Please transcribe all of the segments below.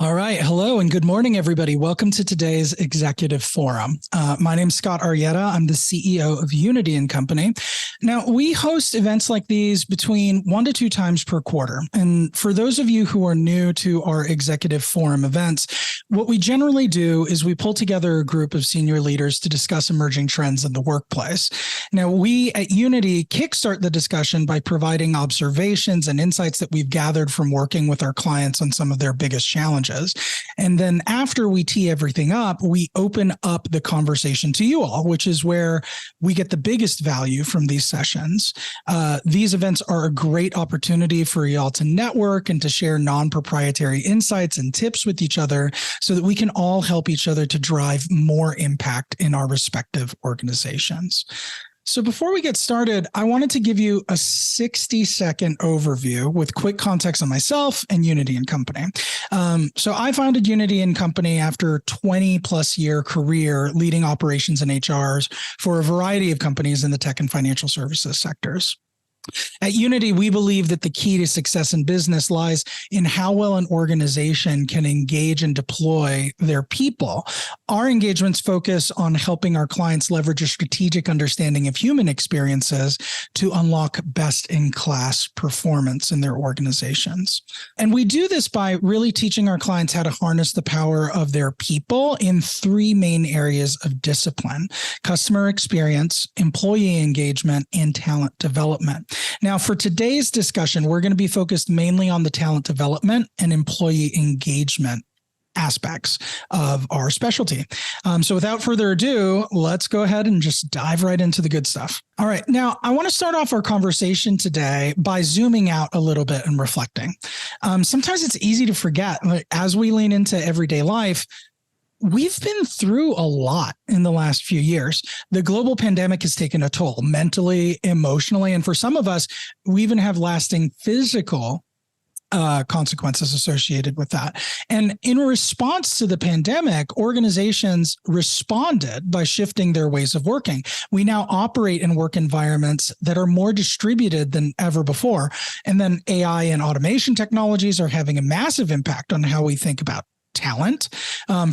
All right. Hello and good morning, everybody. Welcome to today's Executive Forum. My name is Scott Arrieta. I'm the CEO of Unity & Company. Now, we host events like these between 1 to 2 times per quarter. And for those of you who are new to our Executive Forum events, what we generally do is we pull together a group of senior leaders to discuss emerging trends in the workplace. Now, we at Unity kickstart the discussion by providing observations and insights that we've gathered from working with our clients on some of their biggest challenges. And then after we tee everything up, we open up the conversation to you all, which is where we get the biggest value from these sessions. These events are a great opportunity for y'all to network and to share non-proprietary insights and tips with each other so that we can all help each other to drive more impact in our respective organizations. So before we get started, I wanted to give you a 60-second overview with quick context on myself and Unity & Company. So I founded Unity & Company after a 20-plus year career leading operations and HRs for a variety of companies in the tech and financial services sectors. At Unity, we believe that the key to success in business lies in how well an organization can engage and deploy their people. Our engagements focus on helping our clients leverage a strategic understanding of human experiences to unlock best-in-class performance in their organizations. And we do this by really teaching our clients how to harness the power of their people in 3 main areas of discipline: customer experience, employee engagement, and talent development. Now, for today's discussion, we're going to be focused mainly on the talent development and employee engagement aspects of our specialty. So without further ado, let's go ahead and just dive right into the good stuff. All right. Now, I want to start off our conversation today by zooming out a little bit and reflecting. Sometimes it's easy to forget, as we lean into everyday life, we've been through a lot in the last few years. The global pandemic has taken a toll mentally, emotionally, and for some of us, we even have lasting physical consequences associated with that. And in response to the pandemic, organizations responded by shifting their ways of working. We now operate in work environments that are more distributed than ever before. And then AI and automation technologies are having a massive impact on how we think about talent,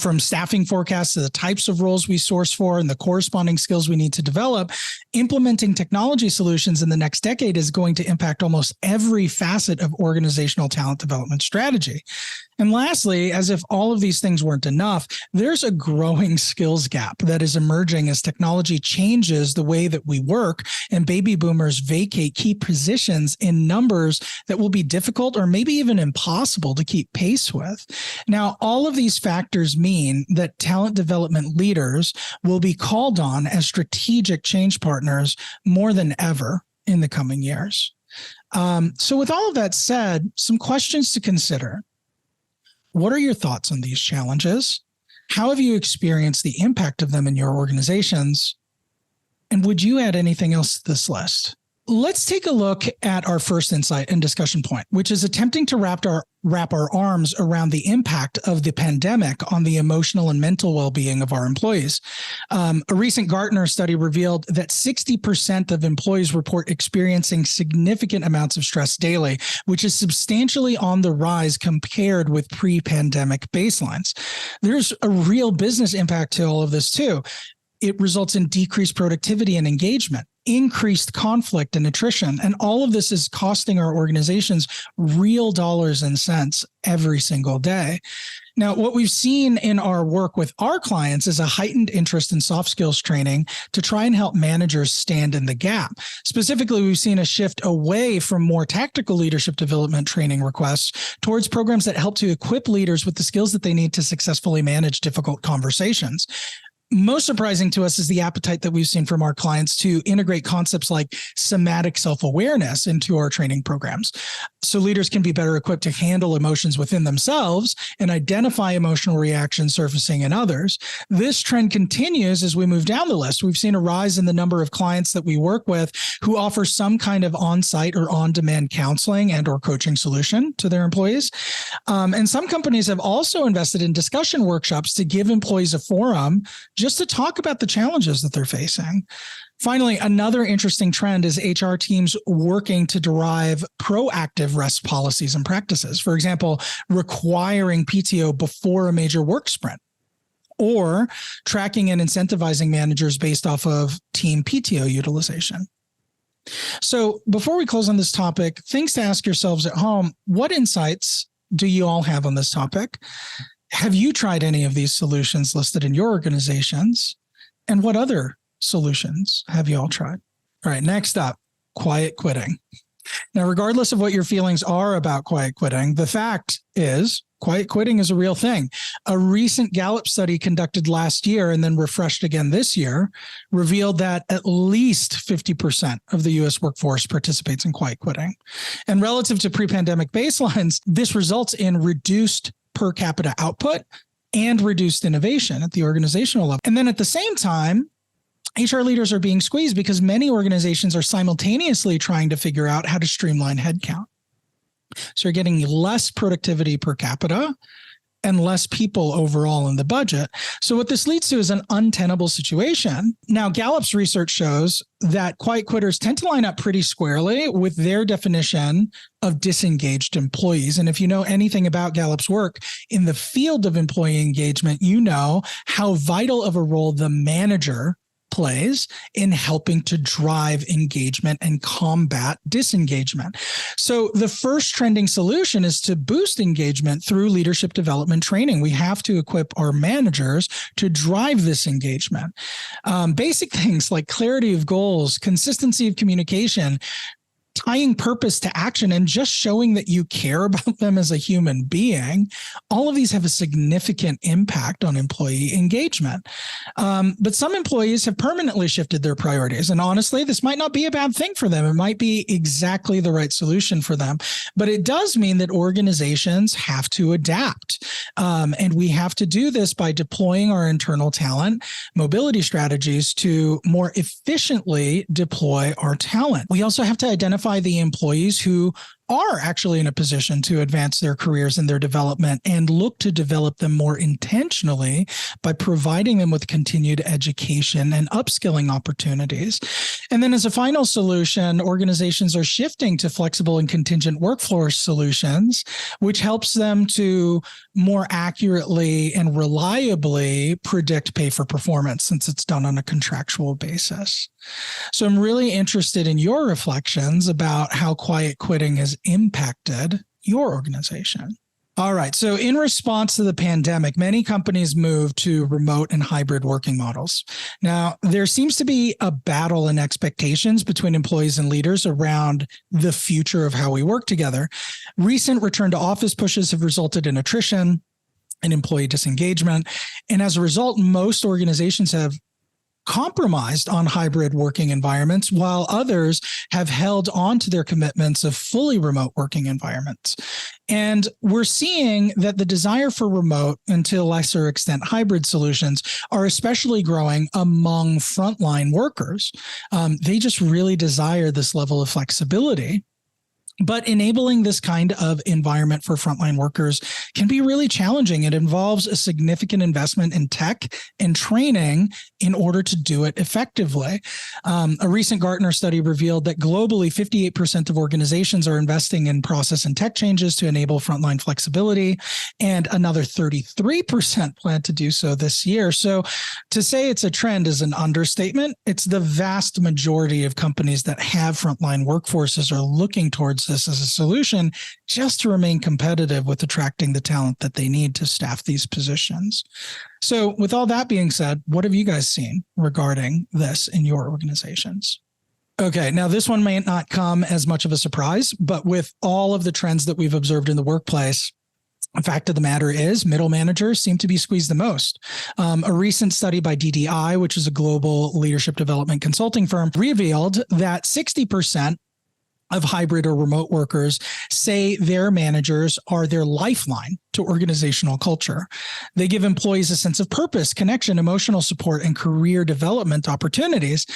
from staffing forecasts to the types of roles we source for and the corresponding skills we need to develop. Implementing technology solutions in the next decade is going to impact almost every facet of organizational talent development strategy. And lastly, as if all of these things weren't enough, there's a growing skills gap that is emerging as technology changes the way that we work and baby boomers vacate key positions in numbers that will be difficult or maybe even impossible to keep pace with. Now, all of these factors mean that talent development leaders will be called on as strategic change partners more than ever in the coming years. So with all of that said, some questions to consider. What are your thoughts on these challenges? How have you experienced the impact of them in your organizations? And would you add anything else to this list? Let's take a look at our first insight and discussion point, which is attempting to wrap our arms around the impact of the pandemic on the emotional and mental well-being of our employees. A recent Gartner study revealed that 60% of employees report experiencing significant amounts of stress daily, which is substantially on the rise compared with pre-pandemic baselines. There's a real business impact to all of this too. It results in decreased productivity and engagement, increased conflict and attrition. And all of this is costing our organizations real dollars and cents every single day. Now, what we've seen in our work with our clients is a heightened interest in soft skills training to try and help managers stand in the gap. Specifically, we've seen a shift away from more tactical leadership development training requests towards programs that help to equip leaders with the skills that they need to successfully manage difficult conversations. Most surprising to us is the appetite that we've seen from our clients to integrate concepts like somatic self-awareness into our training programs, so leaders can be better equipped to handle emotions within themselves and identify emotional reactions surfacing in others. This trend continues as we move down the list. We've seen a rise in the number of clients that we work with who offer some kind of on-site or on-demand counseling and or coaching solution to their employees. And some companies have also invested in discussion workshops to give employees a forum just to talk about the challenges that they're facing. Finally, another interesting trend is HR teams working to derive proactive rest policies and practices. For example, requiring PTO before a major work sprint, or tracking and incentivizing managers based off of team PTO utilization. So before we close on this topic, things to ask yourselves at home: what insights do you all have on this topic? Have you tried any of these solutions listed in your organizations? And what other solutions have you all tried? All right, next up, quiet quitting. Now, regardless of what your feelings are about quiet quitting, the fact is quiet quitting is a real thing. A recent Gallup study conducted last year and then refreshed again this year revealed that at least 50% of the U.S. workforce participates in quiet quitting. And relative to pre-pandemic baselines, this results in reduced per capita output and reduced innovation at the organizational level. And then at the same time, HR leaders are being squeezed because many organizations are simultaneously trying to figure out how to streamline headcount. So you're getting less productivity per capita and less people overall in the budget. So what this leads to is an untenable situation. Now, Gallup's research shows that quiet quitters tend to line up pretty squarely with their definition of disengaged employees. And if you know anything about Gallup's work in the field of employee engagement, you know how vital of a role the manager plays in helping to drive engagement and combat disengagement. So the first trending solution is to boost engagement through leadership development training. We have to equip our managers to drive this engagement. Basic things like clarity of goals, consistency of communication, tying purpose to action, and just showing that you care about them as a human being. All of these have a significant impact on employee engagement. But some employees have permanently shifted their priorities. And honestly, this might not be a bad thing for them. It might be exactly the right solution for them. But it does mean that organizations have to adapt. And we have to do this by deploying our internal talent mobility strategies to more efficiently deploy our talent. We also have to identify the employees who are actually in a position to advance their careers and their development and look to develop them more intentionally by providing them with continued education and upskilling opportunities. And then as a final solution, organizations are shifting to flexible and contingent workforce solutions, which helps them to more accurately and reliably predict pay for performance since it's done on a contractual basis. So I'm really interested in your reflections about how quiet quitting has impacted your organization. All right. So in response to the pandemic, many companies moved to remote and hybrid working models. Now, there seems to be a battle in expectations between employees and leaders around the future of how we work together. Recent return to office pushes have resulted in attrition and employee disengagement. And as a result, most organizations have compromised on hybrid working environments, while others have held on to their commitments of fully remote working environments. And we're seeing that the desire for remote and to a lesser extent hybrid solutions are especially growing among frontline workers. They just really desire this level of flexibility. But enabling this kind of environment for frontline workers can be really challenging. It involves a significant investment in tech and training in order to do it effectively. A recent Gartner study revealed that globally, 58% of organizations are investing in process and tech changes to enable frontline flexibility, and another 33% plan to do so this year. So to say it's a trend is an understatement. It's the vast majority of companies that have frontline workforces are looking towards this as a solution just to remain competitive with attracting the talent that they need to staff these positions. So with all that being said, what have you guys seen regarding this in your organizations? Okay, now this one may not come as much of a surprise, but with all of the trends that we've observed in the workplace, the fact of the matter is middle managers seem to be squeezed the most. A recent study by DDI, which is a global leadership development consulting firm, revealed that 60% of hybrid or remote workers say their managers are their lifeline to organizational culture. They give employees a sense of purpose, connection, emotional support, and career development opportunities.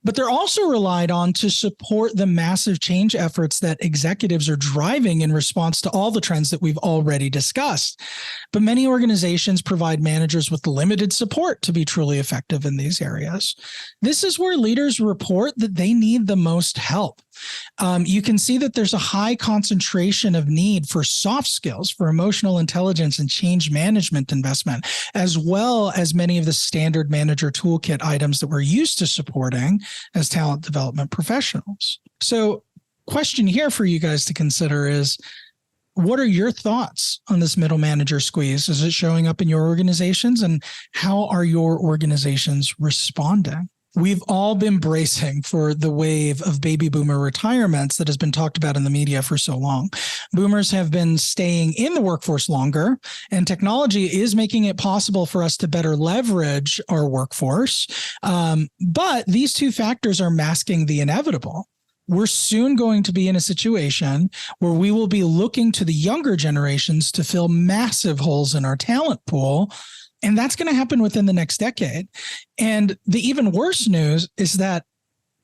But they're also relied on to support the massive change efforts that executives are driving in response to all the trends that we've already discussed. But many organizations provide managers with limited support to be truly effective in these areas. This is where leaders report that they need the most help. You can see that there's a high concentration of need for soft skills, for emotional intelligence and change management investment, as well as many of the standard manager toolkit items that we're used to supporting as talent development professionals. So, question here for you guys to consider is, what are your thoughts on this middle manager squeeze? Is it showing up in your organizations, and how are your organizations responding? We've all been bracing for the wave of baby boomer retirements that has been talked about in the media for so long. Boomers have been staying in the workforce longer, and technology is making it possible for us to better leverage our workforce. But these two factors are masking the inevitable. We're soon going to be in a situation where we will be looking to the younger generations to fill massive holes in our talent pool. And that's going to happen within the next decade. And the even worse news is that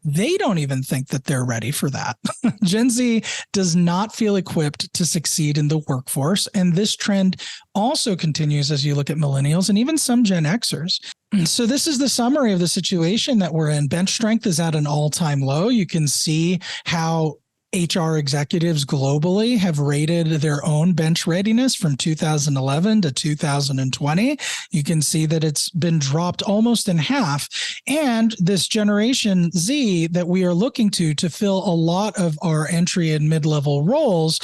they don't even think that they're ready for that. Gen Z does not feel equipped to succeed in the workforce. And this trend also continues as you look at millennials and even some Gen Xers. So this is the summary of the situation that we're in. Bench strength is at an all-time low. You can see how HR executives globally have rated their own bench readiness from 2011 to 2020. You can see that it's been dropped almost in half. And this Generation Z that we are looking to fill a lot of our entry and mid-level roles,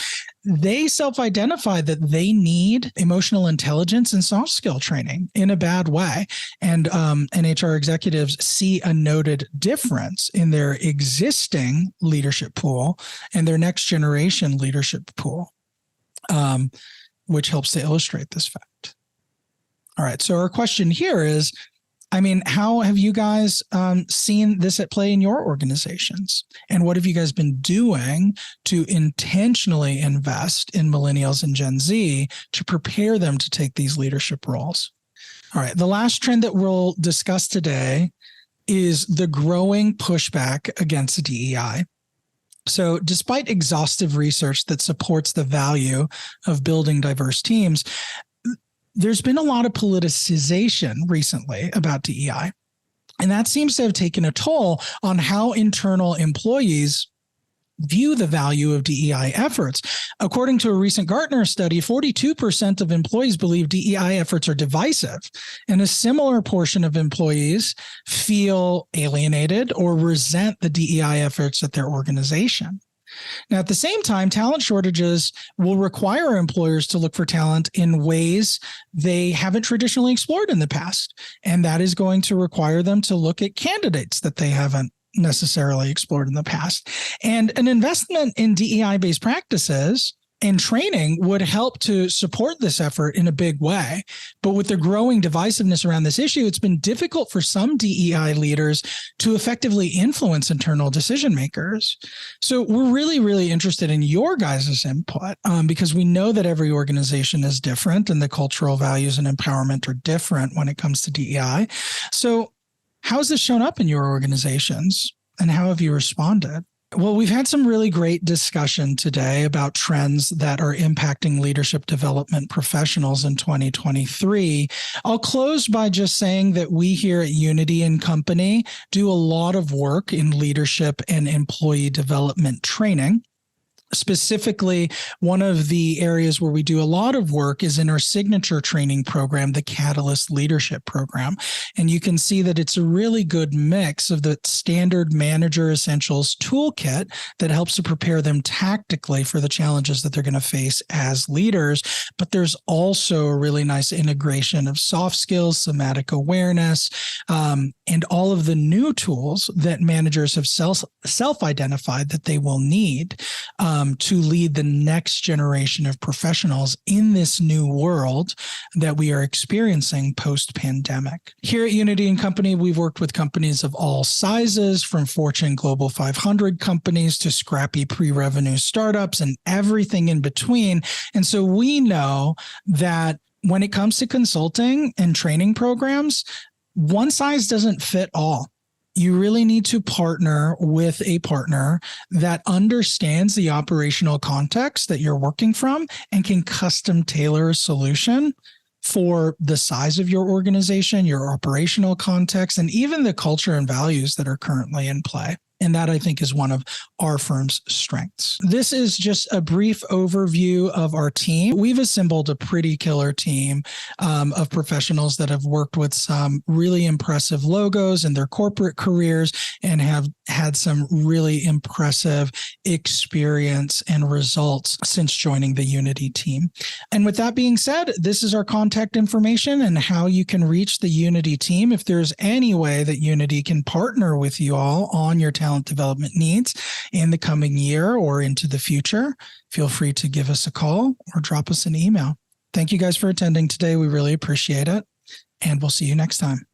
they self-identify that they need emotional intelligence and soft skill training in a bad way. And HR executives see a noted difference in their existing leadership pool and their next generation leadership pool, which helps to illustrate this fact. All right, so our question here is, how have you guys seen this at play in your organizations? And what have you guys been doing to intentionally invest in millennials and Gen Z to prepare them to take these leadership roles? All right, the last trend that we'll discuss today is the growing pushback against DEI. So despite exhaustive research that supports the value of building diverse teams, there's been a lot of politicization recently about DEI, and that seems to have taken a toll on how internal employees view the value of DEI efforts. According to a recent Gartner study, 42% of employees believe DEI efforts are divisive, and a similar portion of employees feel alienated or resent the DEI efforts at their organization. Now, at the same time, talent shortages will require employers to look for talent in ways they haven't traditionally explored in the past. And that is going to require them to look at candidates that they haven't necessarily explored in the past. And an investment in DEI-based practices and training would help to support this effort in a big way. But with the growing divisiveness around this issue, it's been difficult for some DEI leaders to effectively influence internal decision makers. So we're really, really interested in your guys' input because we know that every organization is different and the cultural values and empowerment are different when it comes to DEI. So how has this shown up in your organizations, and how have you responded? Well, we've had some really great discussion today about trends that are impacting leadership development professionals in 2023. I'll close by just saying that we here at Unity and Company do a lot of work in leadership and employee development training. Specifically, one of the areas where we do a lot of work is in our signature training program, the Catalyst Leadership Program. And you can see that it's a really good mix of the standard manager essentials toolkit that helps to prepare them tactically for the challenges that they're going to face as leaders. But there's also a really nice integration of soft skills, somatic awareness, and all of the new tools that managers have self-identified that they will need to lead the next generation of professionals in this new world that we are experiencing post-pandemic. Here at Unity & Company, we've worked with companies of all sizes, from Fortune Global 500 companies to scrappy pre-revenue startups and everything in between. And so we know that when it comes to consulting and training programs, one size doesn't fit all. You really need to partner with a partner that understands the operational context that you're working from and can custom tailor a solution for the size of your organization, your operational context, and even the culture and values that are currently in play. And that, I think, is one of our firm's strengths. This is just a brief overview of our team. We've assembled a pretty killer team of professionals that have worked with some really impressive logos in their corporate careers and have had some really impressive experience and results since joining the Unity team. And with that being said, this is our contact information and how you can reach the Unity team. If there's any way that Unity can partner with you all on your talent development needs in the coming year or into the future, feel free to give us a call or drop us an email. Thank you guys for attending today. We really appreciate it, and we'll see you next time.